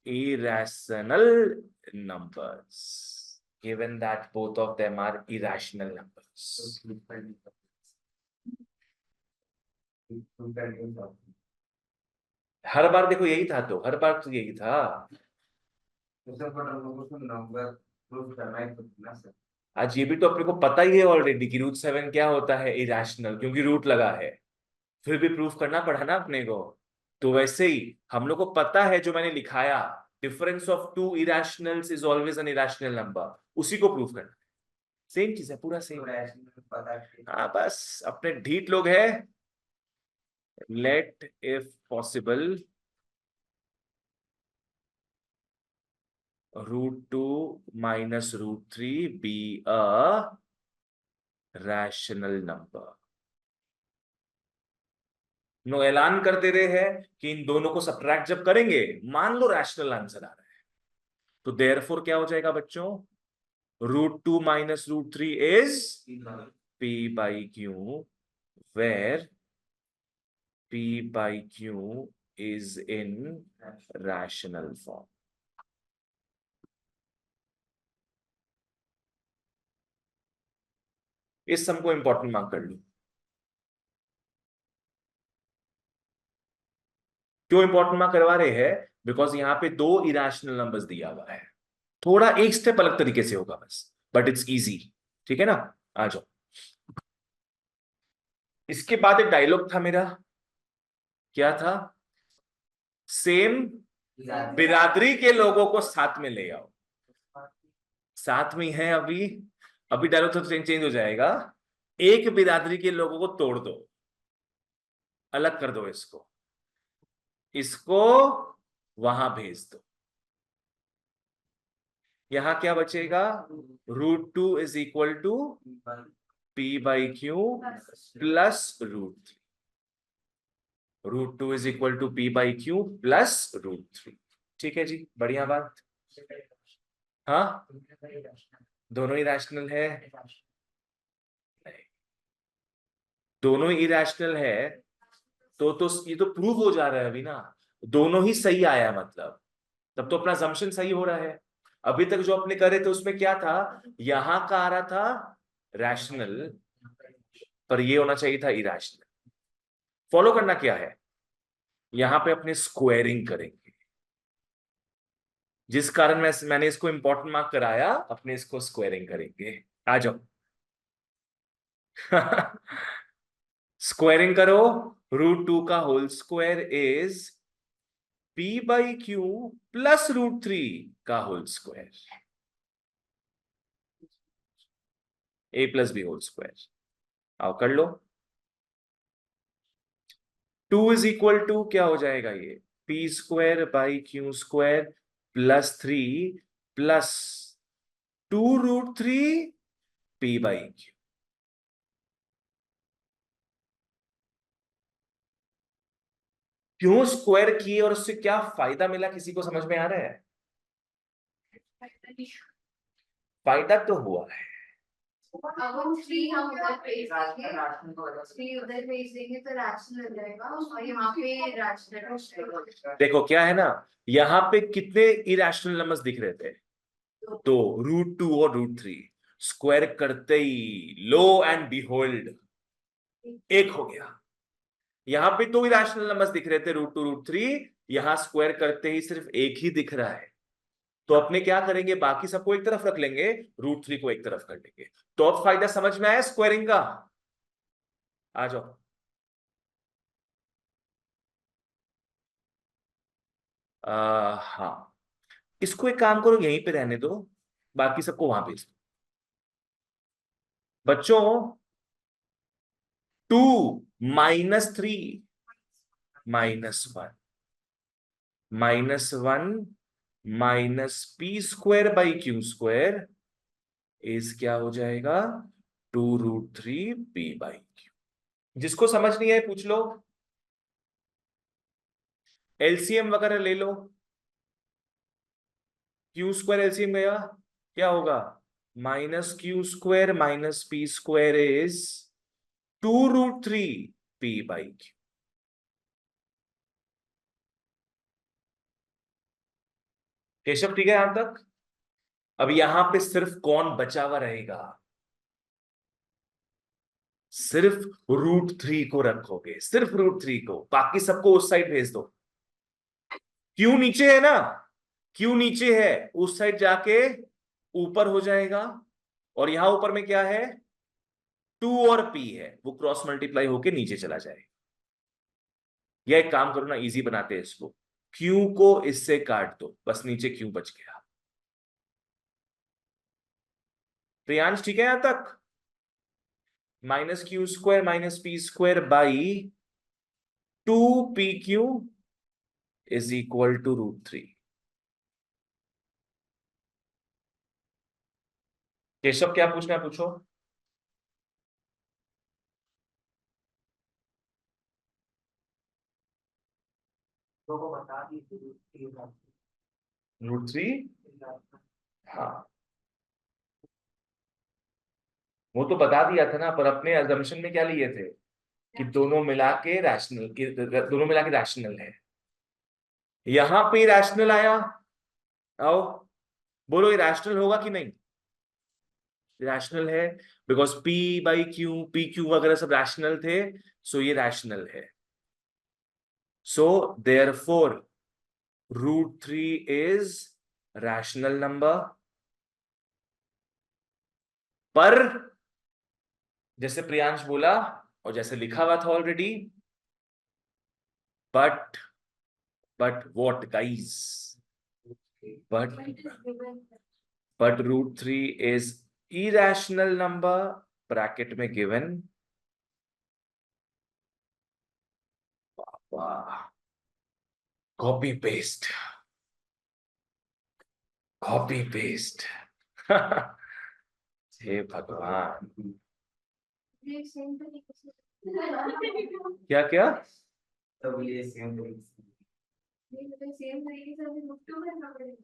A: irrational numbers, given that both of them are irrational numbers। हर बार देखो यही था, तो हर बार तो यही था। आज ये भी तो अपने को पता ही है ऑलरेडी कि √7 क्या होता है, इरेशनल, क्योंकि रूट लगा है। फिर भी प्रूफ करना पड़ा ना अपने को। तो वैसे ही हम लोग को पता है, जो मैंने लिखाया, difference of two irrationals is always an irrational number, उसी को प्रूफ करना। सेम चीज है, पूरा सेम। हाँ बस अपने ढीठ लोग है। Let if possible √2 minus √3 be a rational number. No, ऐलान कर दे रहे हैं कि इन दोनों को सब्ट्रैक्ट जब करेंगे, मान लो रैशनल आंसर आ रहा है, तो देयरफॉर क्या हो जाएगा बच्चों, √2 minus √3 is p/q, where p/q is in rational form. इस सम को इंपॉर्टेंट मार्क कर लो। क्यों इंपॉर्टेंट मार्क करवा रहे हैं? बिकॉज यहां पे दो इरेशनल नंबर्स दिया हुआ है। थोड़ा एक स्टेप अलग तरीके से होगा बस, बट इट्स इजी। ठीक है ना? आ जाओ। इसके बाद एक डायलॉग था मेरा, क्या था? सेम बिरादरी के लोगों को साथ में ले आओ। साथ में है अभी, अभी डायलॉग तो चेंज हो जाएगा। एक बिरादरी के लोगों को तोड़ दो, अलग कर दो इसको, इसको वहां भेज दो। यहां क्या बचेगा? √2 is equal to p/q plus √3। √2 is equal to p/q plus √3। ठीक है जी, बढ़िया बात। हाँ, दोनों ही रैशनल है। दोनों ही इरेशनल है, तो ये तो प्रूव हो जा रहा है अभी ना, दोनों ही सही आया मतलब, तब तो अपना assumption सही हो रहा है। अभी तक जो अपने करे थे उसमें क्या था, यहां का आ रहा था रैशनल, पर ये होना चाहिए था इरेशनल। फॉलो करना क्या है, यहां पे अपने स्क्वायरिंग करेंगे, जिस कारण मैंने इसको इंपॉर्टेंट मार्क कराया, अपने इसको स्क्वायरिंग करेंगे। आ जाओ। स्क्वायरिंग करो। √2 का whole square is p/q plus √3 का whole square, a plus B whole square. आओ कर लो। 2 इज इक्वल टू क्या हो जाएगा ये, p² / q² plus 3 plus 2√3 p/q। क्यों स्क्वायर किए और उससे क्या फायदा मिला, किसी को समझ में आ रहा है? फायदा तो हुआ है।
B: अब वो 3 हम उधर पेश देंगे, 3 उधर पेश देंगे तो रैशनल हो जाएगा और यहाँ पे रैशनल।
A: देखो क्या है ना, यहाँ पे कितने इरेशनल नंबर्स दिख रहे थे, तो √2 और √3 स्क्वायर करते ही लो एंड बिहोल्ड 1 हो गया। यहां पे 2 इरेशनल नंबर्स दिख रहे थे, √2 √3, यहां स्क्वायर करते ही सिर्फ 1 ही दिख रहा है। तो अपने क्या करेंगे, बाकी सबको एक तरफ रख लेंगे, √3 को एक तरफ कर लेंगे। तो अब फायदा समझ में आया स्क्वायरिंग का? आ जाओ। हाँ, इसको एक काम करो, यहीं पे रहने दो, बाकी सबको वहां भेज दो। बच्चों 2 -3 -1 -1 -p² / q² इज क्या हो जाएगा, 2√3p/q। जिसको समझ नहीं है पूछ लो, एलसीएम वगैरह ले लो। q² एलसीएम गया, क्या होगा, -q² -p² is 2√3p/q। Keshav ठीक है यहां तक? अब यहां पे सिर्फ कौन बचा हुआ रहेगा, सिर्फ √3 को रखोगे, सिर्फ √3 को, बाकी सबको उस साइड भेज दो। क्यू नीचे है ना, क्यू नीचे है, उस साइड जाके ऊपर हो जाएगा, और यहां ऊपर में क्या है, 2 और p है, वो क्रॉस मल्टीप्लाई होके नीचे चला जाएगा। या एक काम करो ना, इजी बनाते हैं इसको, क्यू को इससे काट दो, बस नीचे क्यू बच गया। प्रियांश ठीक है यहां तक? -q² -p² / 2pq is equal to √3। Keshav क्या पूछना है पूछो। √3, हाँ वो तो बता दिया था ना, पर अपने अजम्पशन में क्या लिए थे कि दोनों मिला के रैशनल, दोनों मिला के रैशनल है। यहां पे रैशनल आया, आओ बोलो ये रैशनल होगा कि नहीं? रैशनल है, बिकॉज p/q pq वगैरह सब रैशनल थे, सो ये रैशनल है। So therefore √3 is rational number. पर जैसे प्रियांश बोला और जैसे लिखा हुआ था already, but what guys, but √3 is irrational number, bracket में गिवन। वाह, कॉपी पेस्ट, कॉपी पेस्ट। हे भगवान,
B: ये सेम तरीके से
A: क्या क्या,
C: तब ये सेम
B: सेम तरीके से हमें √2 करना पड़ेगा।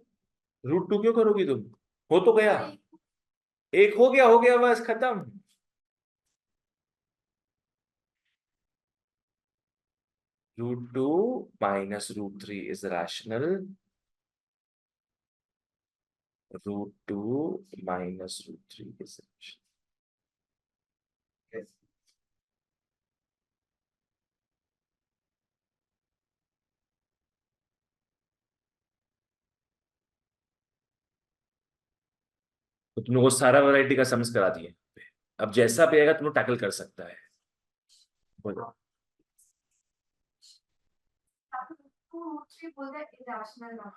A: √2 क्यों करोगी तुम, हो तो गया, एक हो गया बस खत्म। √2 -√3 is rational, √2 -√3 is rational। तो तुमने वो सारा वैरायटी का सम्स करा दिए, अब जैसा भी आएगा तुम टैकल कर सकता है, बोलो।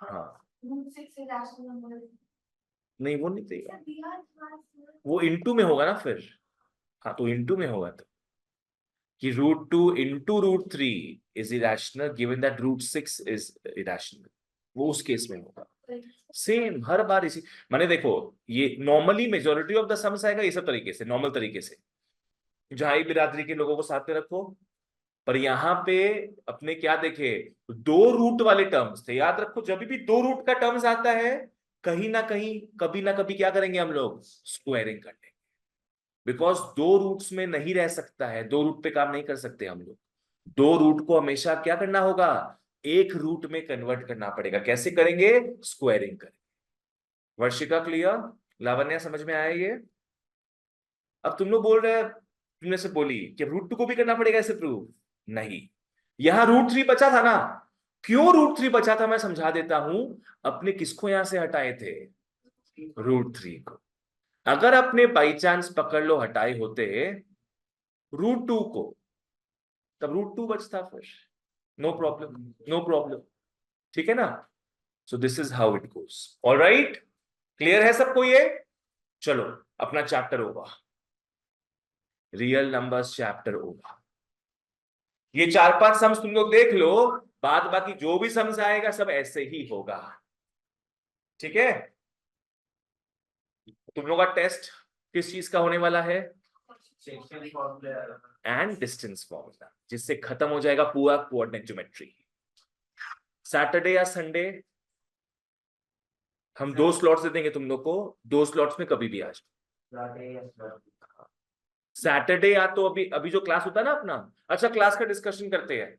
A: हाँ नहीं वो नहीं देगा, वो इनटू में होगा ना फिर, हाँ तो इनटू में होगा तो, कि √2 into √3 is irrational given that √6 is irrational, वो उस केस में होगा। सेम हर बार इसी, मैंने देखो ये normally majority of the sums आएगा ये सब तरीके से, नॉर्मल तरीके से, जहां ही बिरादरी के लोगों को साथ में रखो। पर यहाँ पे अपने क्या देखे, 2 रूट वाले टर्म्स थे, याद रखो जब भी 2 रूट का टर्म्स आता है कहीं ना कहीं कभी ना कभी क्या करेंगे हम लोग, स्क्वायरिंग कर लेंगे, बिकॉज दो रूट्स में नहीं रह सकता है, दो रूट पे काम नहीं कर सकते हम लोग। दो रूट को हमेशा क्या करना होगा, एक रूट में कन्वर्ट करना पड़ेगा। कैसे करेंगे, स्क्वायरिंग करेंगे। वर्षिका क्लियर, लावण्या समझ में आया ये? अब तुम लोग बोल रहे हैं, तुमने से बोली कि रूट 2 को भी करना पड़ेगा ऐसे प्रूव, नहीं, यहां रूट 3 बचा था ना। क्यों रूट 3 बचा था मैं समझा देता हूं। अपने किसको यहां से हटाए थे, रूट 3 को। अगर अपने बाई चांस पकड़ लो हटाए होते रूट 2 को, तब रूट 2 बचता फिर, नो प्रॉब्लम, नो प्रॉब्लम, ठीक है ना। So this is how it goes, alright, clear है सबको ये? चलो अपना चैप्टर होगा, रियल नंबर्स चैप्टर होगा। ये 4-5 सम्स तुम लोग देख लो, बाद बाकी जो भी सम्स आएगा सब ऐसे ही होगा, ठीक है। तुम लोग का टेस्ट किस चीज का होने वाला है, एंड डिस्टेंस फॉर्मूला, जिससे खत्म हो जाएगा पूरा कोऑर्डिनेट ज्योमेट्री। सैटरडे या संडे हम 2 स्लॉट्स दे देंगे तुम लोग को, 2 स्लॉट्स में कभी भी आ जाओ। सैटरडे या तो अभी अभी जो क्लास होता है ना अपना, अच्छा क्लास का डिस्कशन करते हैं।